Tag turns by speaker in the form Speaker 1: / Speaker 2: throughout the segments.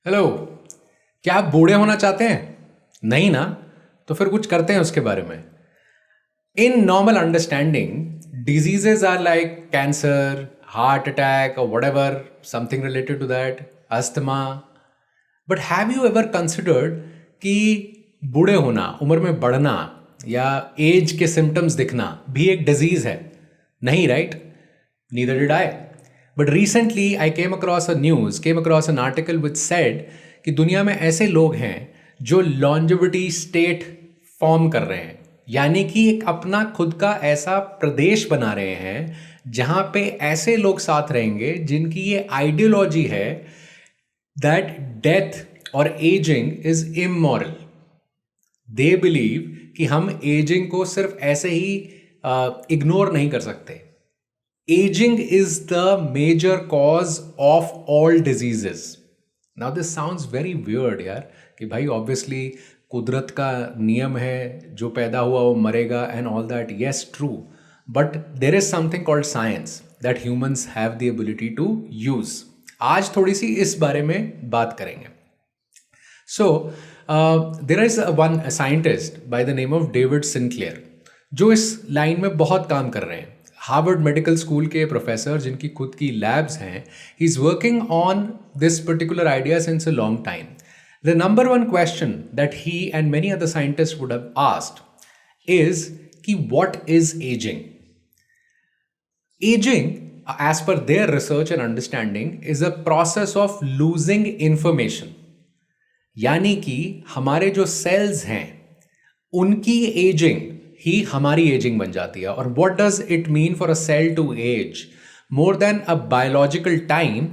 Speaker 1: Hello. क्या आप बूढ़े होना चाहते हैं? नहीं ना? तो फिर कुछ करते हैं उसके बारे में। In normal understanding diseases are like cancer, heart attack और whatever, something related to that, asthma. But have you ever considered कि बूढ़े होना, उम्र में बढ़ना या एज के सिम्टम्स दिखना भी एक डिजीज है? नहीं, right? Neither did I. But recently I came across an article which said कि दुनिया में ऐसे लोग हैं जो लॉन्जेविटी स्टेट फॉर्म कर रहे हैं, यानी कि एक अपना खुद का ऐसा प्रदेश बना रहे हैं जहां पे ऐसे लोग साथ रहेंगे जिनकी ये आइडियोलॉजी है दैट डेथ और ageing is immoral. They believe कि हम एजिंग को सिर्फ ऐसे ही इग्नोर नहीं कर सकते। Ageing is the major cause of all diseases. Now this sounds very weird यार, कि भाई ऑब्वियसली कुदरत का नियम है, जो पैदा हुआ वो मरेगा and all that. Yes, true. But there is something called science that humans have the ability to use. आज थोड़ी सी इस बारे में बात करेंगे। So, there is one scientist by the name of David Sinclair जो इस लाइन में बहुत काम कर रहे हैं। हार्वर्ड मेडिकल स्कूल के प्रोफेसर जिनकी खुद की लैब्स हैं, he is working on this particular idea since a long time. The number one question that he and many other scientist would have asked is कि what is ageing? Aging, as per their research and understanding, is a process of losing information. यानी कि हमारे जो sales हैं उनकी ageing ही हमारी ageing बन जाती है। और what does it mean for a cell to age? More than a biological time,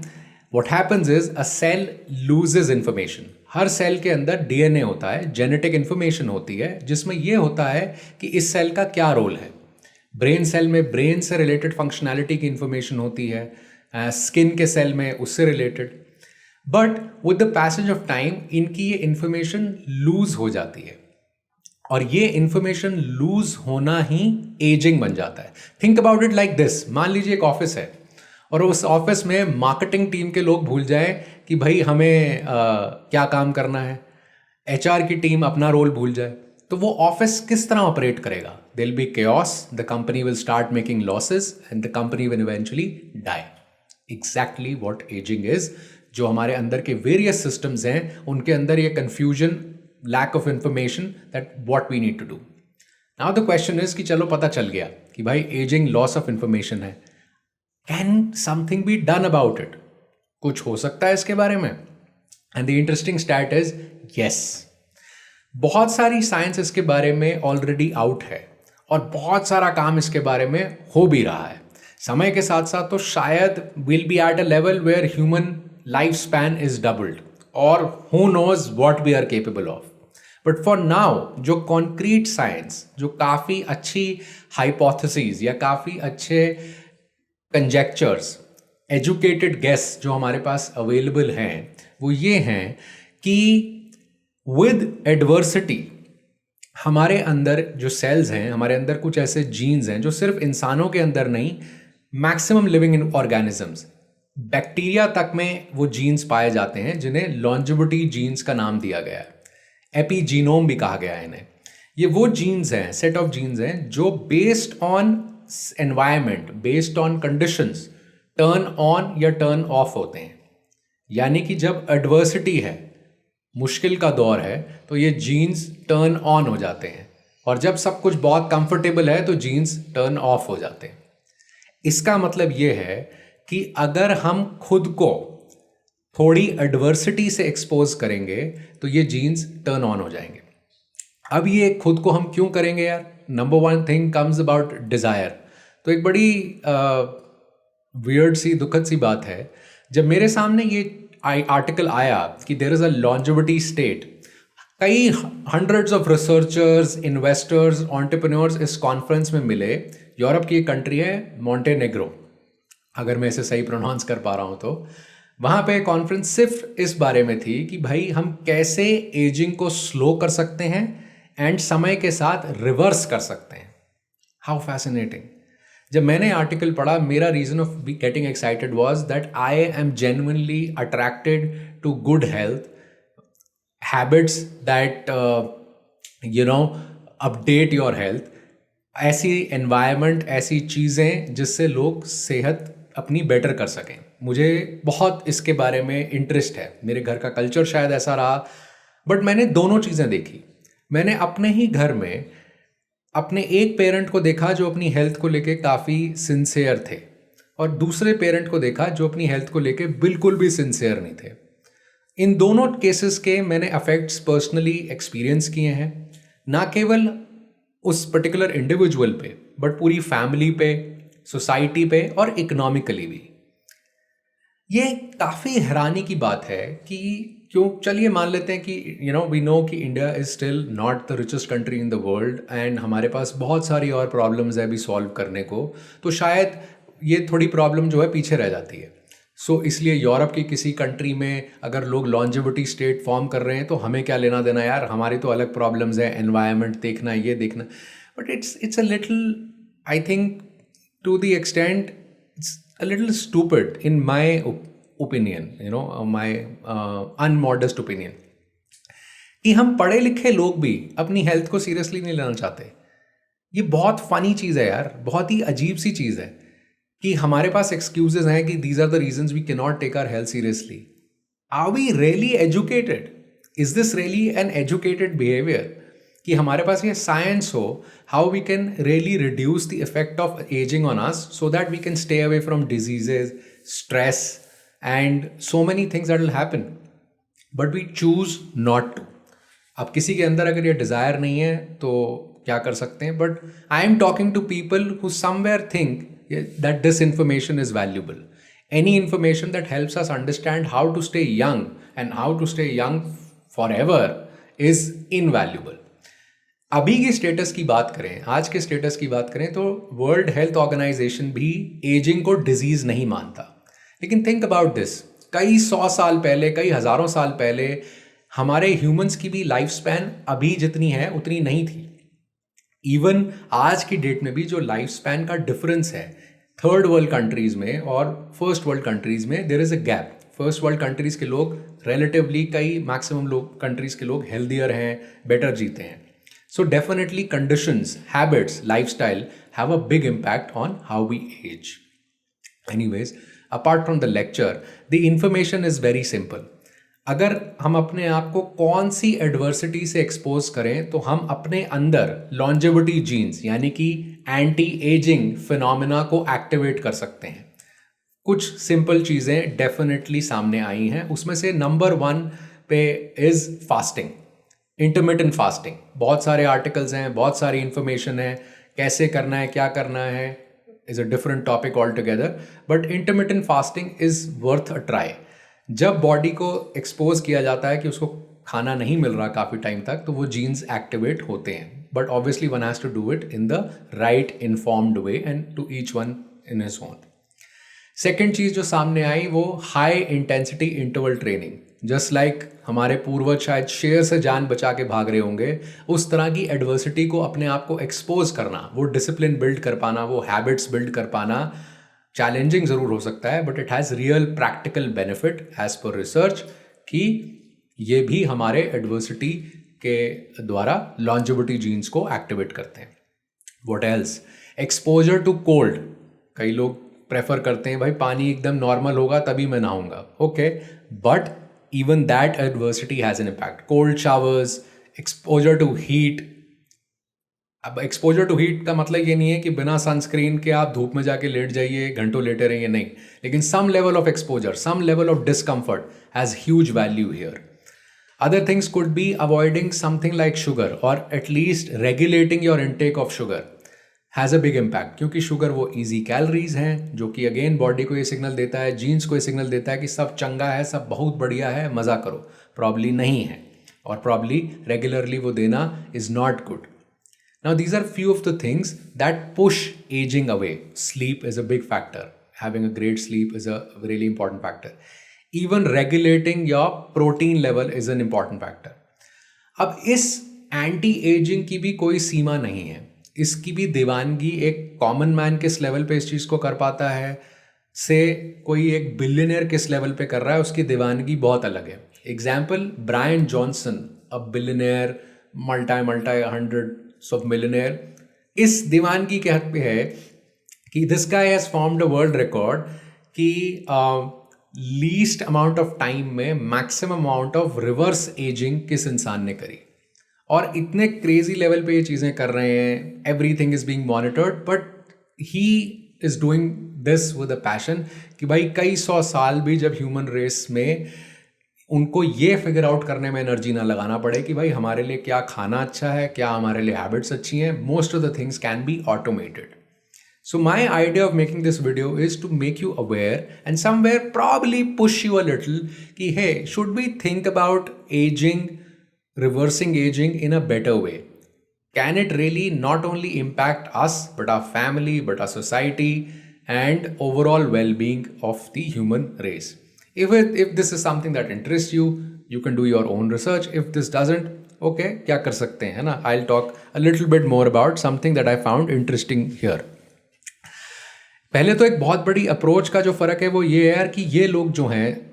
Speaker 1: what happens is a cell loses information. हर सेल के अंदर डीएनए होता है, जेनेटिक इंफॉर्मेशन होती है, जिसमें यह होता है कि इस सेल का क्या रोल है। ब्रेन सेल में ब्रेन से रिलेटेड फंक्शनैलिटी की इंफॉर्मेशन होती है, स्किन के सेल में उससे related. But with the passage of time इनकी ये इंफॉर्मेशन लूज हो जाती है, और ये इंफॉर्मेशन लूज होना ही एजिंग बन जाता है। Think about it like this. मान लीजिए एक ऑफिस है और उस ऑफिस में मार्केटिंग टीम के लोग भूल जाएं कि भाई हमें क्या काम करना है, एचआर की टीम अपना रोल भूल जाए, तो वो ऑफिस किस तरह ऑपरेट करेगा? There will be chaos, the company will start making losses and the company will eventually die. Exactly what ageing is. जो हमारे अंदर के वेरियस सिस्टम्स हैं उनके अंदर ये confusion, lack of information that what we need to do. Now the question is कि चलो पता चल गया कि भाई एजिंग लॉस ऑफ इंफॉर्मेशन है, can something be done about it? कुछ हो सकता है इसके बारे में? And the interesting stat is yes. बहुत सारी साइंस इसके बारे में ऑलरेडी आउट है और बहुत सारा काम इसके बारे में हो भी रहा है। समय के साथ साथ तो शायद will be at a level where human life span is doubled, और who knows what we are capable of. But for now जो कॉन्क्रीट साइंस, जो काफ़ी अच्छी हाइपोथेसिस या काफ़ी अच्छे कंजेक्चर्स, एजुकेटेड गेस जो हमारे पास अवेलेबल हैं, वो ये हैं कि विद एडवर्सिटी हमारे अंदर जो सेल्स हैं, हमारे अंदर कुछ ऐसे जीन्स हैं जो सिर्फ इंसानों के अंदर नहीं, मैक्सिमम लिविंग ऑर्गेनिजम्स, बैक्टीरिया तक में वो जीन्स पाए जाते हैं, जिन्हें लॉन्जिविटी जीन्स का नाम दिया गया है। एपीजीनोम भी कहा गया है इन्हें। ये वो जीन्स हैं, सेट ऑफ जीन्स हैं जो based on environment, based on conditions turn on या टर्न ऑफ होते हैं। यानी कि जब एडवर्सिटी है, मुश्किल का दौर है, तो ये जीन्स टर्न ऑन हो जाते हैं, और जब सब कुछ बहुत कंफर्टेबल है तो जीन्स टर्न ऑफ हो जाते हैं। इसका मतलब ये है कि अगर हम खुद को थोड़ी एडवर्सिटी से एक्सपोज करेंगे तो ये जीन्स टर्न ऑन हो जाएंगे। अब ये खुद को हम क्यों करेंगे यार? Number one thing comes about desire. तो एक बड़ी वियर्ड सी, दुखद सी बात है, जब मेरे सामने ये आर्टिकल आया कि there is a longevity state, कई hundreds of researchers, investors, entrepreneurs इस कॉन्फ्रेंस में मिले। यूरोप की एक कंट्री है मॉन्टेनेग्रो, अगर मैं इसे सही प्रोनाउंस कर पा रहा हूँ तो। वहाँ पे कॉन्फ्रेंस सिर्फ इस बारे में थी कि भाई हम कैसे एजिंग को स्लो कर सकते हैं एंड समय के साथ रिवर्स कर सकते हैं। How fascinating. जब मैंने आर्टिकल पढ़ा, मेरा reason of getting excited was that I am genuinely attracted to good health habits that update your health, ऐसी एनवायरनमेंट, ऐसी चीज़ें जिससे लोग सेहत अपनी बेटर कर सकें। मुझे बहुत इसके बारे में इंटरेस्ट है, मेरे घर का कल्चर शायद ऐसा रहा, बट मैंने दोनों चीज़ें देखी। मैंने अपने ही घर में अपने एक पेरेंट को देखा जो अपनी हेल्थ को लेके काफ़ी सिंसियर थे, और दूसरे पेरेंट को देखा जो अपनी हेल्थ को लेके बिल्कुल भी सिंसियर नहीं थे। इन दोनों केसेस के मैंने अफेक्ट्स पर्सनली एक्सपीरियंस किए हैं, ना केवल उस पर्टिकुलर इंडिविजुअल पे, बट पूरी फैमिली पे, सोसाइटी पे और इकोनॉमिकली भी। ये काफ़ी हैरानी की बात है कि क्यों, चलिए मान लेते हैं कि वी नो कि India is still not the richest country in the world and हमारे पास बहुत सारी और प्रॉब्लम्स है अभी सॉल्व करने को, तो शायद ये थोड़ी प्रॉब्लम जो है पीछे रह जाती है। सो इसलिए यूरोप की किसी कंट्री में अगर लोग लॉन्जेविटी स्टेट फॉर्म कर रहे हैं तो हमें क्या लेना देना यार, हमारी तो अलग प्रॉब्लम्स है, एनवायरनमेंट देखना, ये देखना। But it's a little, I think to the extent it's a little stupid in my opinion, my unmodest opinion, कि हम पढ़े लिखे लोग भी अपनी हेल्थ को सीरियसली नहीं लेना चाहते। ये बहुत फनी चीज़ है यार, बहुत ही अजीब सी चीज़ है कि हमारे पास एक्सक्यूजेज हैं कि these are the reasons we can not take our health seriously. Are we really educated? Is this really an educated behaviour कि हमारे पास ये साइंस हो how we can really reduce the effect of ageing on us so that we can stay away from diseases, stress and so many things that will happen, but we choose not to. अब किसी के अंदर अगर ये desire नहीं है तो क्या कर सकते हैं, but I am talking to people who somewhere think that this information is valuable. Any information that helps us understand how to stay young and how to stay young forever is invaluable. अभी की status की बात करें, आज के status की बात करें, तो वर्ल्ड हेल्थ ऑर्गेनाइजेशन भी एजिंग को डिजीज नहीं मानता। लेकिन थिंक अबाउट दिस, कई 100 साल पहले, कई हजारों साल पहले हमारे ह्यूमंस की भी लाइफ स्पैन अभी जितनी है उतनी नहीं थी। इवन आज की डेट में भी जो लाइफ स्पैन का डिफरेंस है थर्ड वर्ल्ड कंट्रीज़ में और फर्स्ट वर्ल्ड कंट्रीज़ में, there is a gap. First world countries के लोग रिलेटिवली, कई मैक्सिमम लोग कंट्रीज़ के लोग हेल्दियर हैं, बेटर जीते हैं। So definitely conditions, habits, lifestyle have a big impact on how we age. Anyways, apart from the lecture, the information is very simple. अगर हम अपने आप को कौन सी एडवर्सिटी से एक्सपोज करें तो हम अपने अंदर लॉन्जेविटी जीन्स यानी कि एंटी एजिंग फिनोमेना को एक्टिवेट कर सकते हैं। कुछ सिंपल चीज़ें डेफिनेटली सामने आई हैं, उसमें से नंबर 1 पे इज़ फास्टिंग, इंटरमिटेंट फास्टिंग। बहुत सारे आर्टिकल्स हैं, बहुत सारी इंफॉर्मेशन है, कैसे करना है, क्या करना है is a different topic all together, but intermittent fasting is worth a try. जब बॉडी को एक्सपोज किया जाता है कि उसको खाना नहीं मिल रहा काफ़ी टाइम तक, तो वो जीन्स एक्टिवेट होते हैं, but obviously one has to do it in the right informed way and to each one in his own. Second चीज़ जो सामने आई वो high intensity interval training. Just like हमारे पूर्वज शायद शेर से जान बचा के भाग रहे होंगे, उस तरह की एडवर्सिटी को अपने आप को एक्सपोज करना, वो डिसिप्लिन बिल्ड कर पाना, वो हैबिट्स बिल्ड कर पाना चैलेंजिंग ज़रूर हो सकता है, but it has real practical benefit age पर रिसर्च कि ये भी हमारे एडवर्सिटी के द्वारा लॉन्जेविटी जीन्स को एक्टिवेट करते हैं। What else? Exposure to cold. कई लोग प्रेफर करते हैं भाई पानी एकदम नॉर्मल होगा तभी मैं नहाऊंगा, okay, but even that adversity has an impact. Cold showers, exposure to heat. अब एक्सपोजर टू हीट का मतलब ये नहीं है कि बिना सनस्क्रीन के आप धूप में जाके लेट जाइए, घंटों लेटे रहिए, नहीं, लेकिन some level of exposure, some level of discomfort has huge value here. Other things could be avoiding something like sugar और at least regulating your intake of sugar has a big impact, क्योंकि sugar वो easy calories हैं जो कि again body को ये signal देता है, जीन्स को ये सिग्नल देता है कि सब चंगा है, सब बहुत बढ़िया है, मज़ा करो। प्रॉब्ली नहीं है, और प्रॉब्ली रेगुलरली वो देना is not good. Now, these are few of the things that push aging away. Sleep is a big factor. Having a great sleep is a really important factor. Even regulating your protein level is an important factor. अब इस anti ageing की भी कोई सीमा नहीं है। इसकी भी दीवानगी एक कॉमन मैन किस लेवल पे इस चीज़ को कर पाता है से कोई एक बिलियनियर किस लेवल पे कर रहा है, उसकी दीवानगी बहुत अलग है. Example, Brian Johnson, a billionaire, multi hundreds of millionaire, इस दीवानगी के हद पे है कि this guy has formed a world record कि लीस्ट अमाउंट ऑफ टाइम में maximum amount of reverse ageing किस इंसान ने करी. और इतने क्रेजी लेवल पे ये चीज़ें कर रहे हैं, everything is being monitored, but he is doing this with a passion कि भाई कई 100 साल भी जब ह्यूमन रेस में उनको ये फिगर आउट करने में एनर्जी ना लगाना पड़े कि भाई हमारे लिए क्या खाना अच्छा है, क्या हमारे लिए हैबिट्स अच्छी हैं, most of the things can be automated. So my idea of making this video is to make you aware and somewhere probably push you a little कि hey, should we think about aging, reversing aging in a better way? Can it really not only impact us but our family, but our society and overall well-being of the human race? If this is something that interests you, you can do your own research. If this doesn't, okay, क्या कर सकते हैं ना? I'll talk a little bit more about something that I found interesting here. पहले तो एक बहुत बड़ी अप्रोच का जो फ़र्क है वो ये है यार कि ये लोग जो हैं,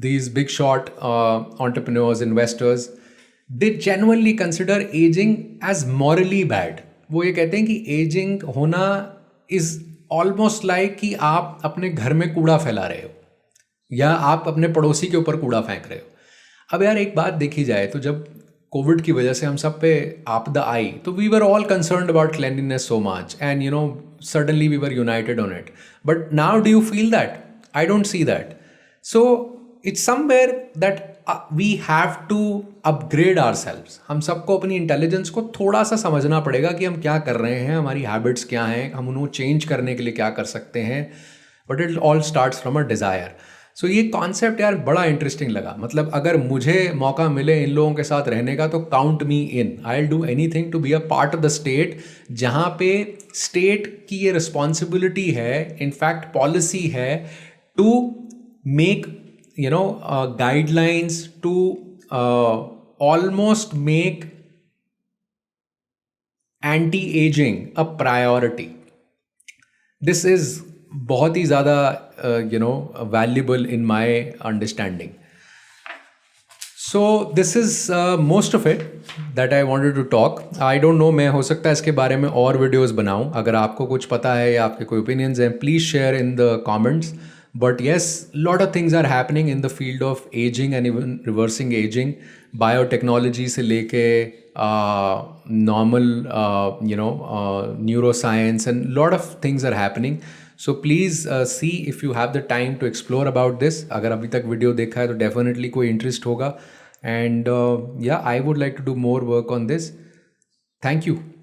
Speaker 1: these big shot entrepreneurs, investors, they genuinely consider ageing as morally bad. वो ये कहते हैं कि एजिंग होना इज़ ऑलमोस्ट लाइक कि आप अपने घर में कूड़ा फैला रहे हो या आप अपने पड़ोसी के ऊपर कूड़ा फेंक रहे हो. अब यार एक बात देखी जाए तो जब कोविड की वजह से हम सब पे आपदा आई तो we were all concerned about cleanliness so much and you know suddenly we were united on it. But now do you feel that? I don't see that. So it's somewhere that we have to upgrade ourselves. हम सबको अपनी intelligence को थोड़ा सा समझना पड़ेगा कि हम क्या कर रहे हैं, हमारी हैबिट्स क्या हैं, हम उन्हें चेंज करने के लिए क्या कर सकते हैं. But it all starts from a desire. So ये कॉन्सेप्ट यार बड़ा इंटरेस्टिंग लगा. मतलब अगर मुझे मौका मिले इन लोगों के साथ रहने का तो count me in. I will do anything to be a part of the state, जहाँ पे स्टेट की ये रिस्पॉन्सिबिलिटी है, इनफैक्ट पॉलिसी है, to make you know guidelines, to almost make anti ageing a priority. This is बहुत ही ज़्यादा valuable in my understanding. So this is most of it that I wanted to talk. I don't know, मैं हो सकता है इसके बारे में और वीडियोज़ बनाऊँ. अगर आपको कुछ पता है या आपके कोई ओपिनियंस हैं, please share in the comments. But yes, lot of things are happening in the field of ageing and even reversing ageing. Biotechnology से लेके normal neuroscience, and lot of things are happening. So please see if you have the time to explore about this. अगर अभी तक video देखा है तो definitely कोई interest होगा. And yeah, I would like to do more work on this. Thank you.